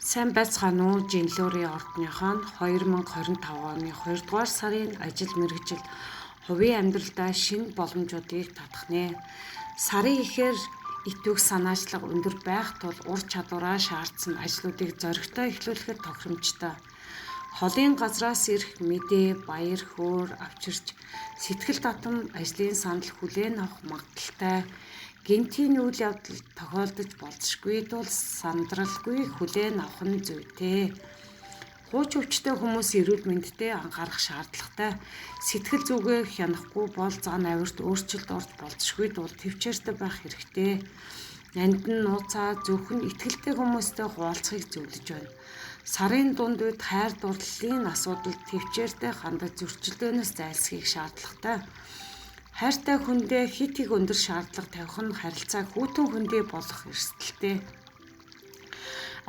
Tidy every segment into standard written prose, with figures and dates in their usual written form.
Сайн байцгаана уу? Жинлүүрийн ордныхоо 2025 оны 2 дугаар сарын ажил мэргэжил хувийн амьдралдаа шинэ боломжуудыг татахнэ. Сарын ихээр итвэх санаачлага өндөр байх тул ур чадвараа шаардсан ажлуудыг зоригтой эхлүүлэхэд тохиромжтой. Холын газраас ирэх мэдээ, баяр хөөр авчирч сэтгэл татам ажлын санал хүлээн авах магадaltaй. Гинтийн үйл явдал тохиолдож болзошгүй тул сандралгүй хүлээн авах нь зүйтэй. Хууч өвчтэй хүмүүс эрүүл мэндэд анхаарах шаардлагатай. Сэтгэл зүгээ хянахгүй бол зан авирт өөрчлөлт орж болзошгүй тул төвчээртэй байх хэрэгтэй. Нандин нууцаа зөвхөн итгэлтэй хүмүүстэй хуваалцахыг зөвлөж байна. Сарын дунд үед хайр дурлалын асуудалд төвчээртэй хандаж зөрчилдөөнөөс зайлсхийх шаардлагатай. Хайртай хүндээ хит их өндөр шаардлага тавих нь харилцааг хүйтэн хөндий болгох эрсдэлтэй.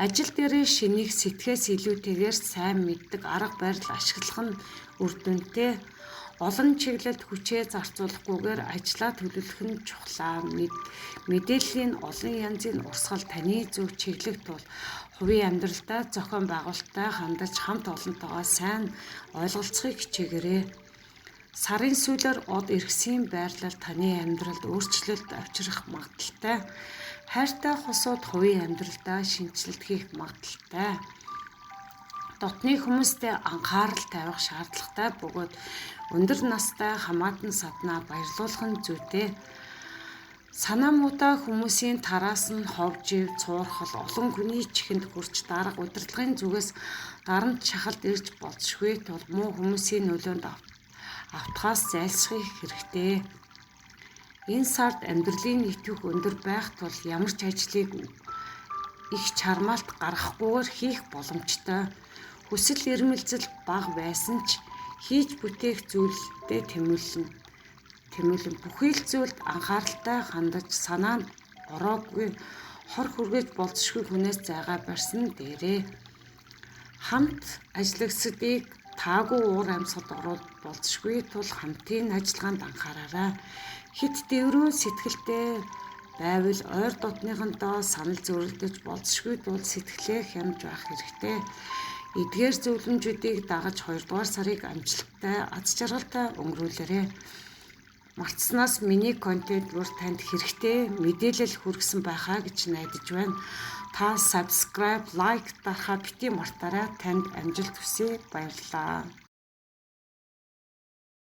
Ажил дээрээ шинийг сэтгэхээс илүүтэйгээр сайн мэддэг арга барил ашиглах нь үр дүнтэй. Олон чиглэлд хүчээ зарцуулахгүйгээр ажлаа төлөвлөх нь чухлаа. Мэдээллийн олон янзын урсгал таны зөв чиглэх тул хувийн амьдралдаа зохион байгуулалттай хандаж хамт олонтойгоо сайн ойлголцохыг хичээгээрэй. Сарын сүүлээр од эргэсийн байрлал таны амьдралд өөрчлөлт авчрах магадaltaй. Хайртай хосууд хувийн амьдралдаа шинжилэлт хийх магадaltaй. Дотны хүмүүстэй анхаарал тавих шаардлагатай бөгөөд өндөр настай хамаатан саднаа баярлуулах нь зүйтэй. Санаа муутай хүмүүсийн тараас нь ховжив, цуурхал олон хүний чихэнд хүрч дарга удирдлагын зүгээс дарамт шахалт ирж болзошгүй тул муу хүмүүсийн нөлөөнд автахаас зайлсхийх хэрэгтэй. Энэ сард амьдралын итвэх өндөр байх тул ямар ч ажлыг их чармаалт гаргахгүйгээр хийх боломжтой. Хүсэл эрмэлзэл бага байсан ч хийж бүтээх зүйлдээ тэмүүлэн бүхий л зүйлд анхааралтай хандаж санаанд ороогүй хор хүргэж болзошгүй хүнээс зайгаа барьсан дээрээ. Хамт ажиллагсдыг таагүй уур амьсгалд ороод болзошгүй тул хамтын ажиллагаанд анхаараарай. Хит дэврүү сэтгэлтэй байвал ойр дотныхонтоо санал зөрөлдөж болзошгүй тул сэтгэлээ хянаж байх хэрэгтэй. Эдгээр зөвлөмжүүдийг дагаж 2 дугаар сарыг амжилттай, аз жаргалтай өнгөрүүлээрэй. Мартснаас миний контент бүр танд хэрэгтэй мэдээлэл хүргэсэн байхаа гэж найдаж байна. Та subscribe, like дарахаа бити мартаарай. Танд амжилт хүсье. Баярлалаа.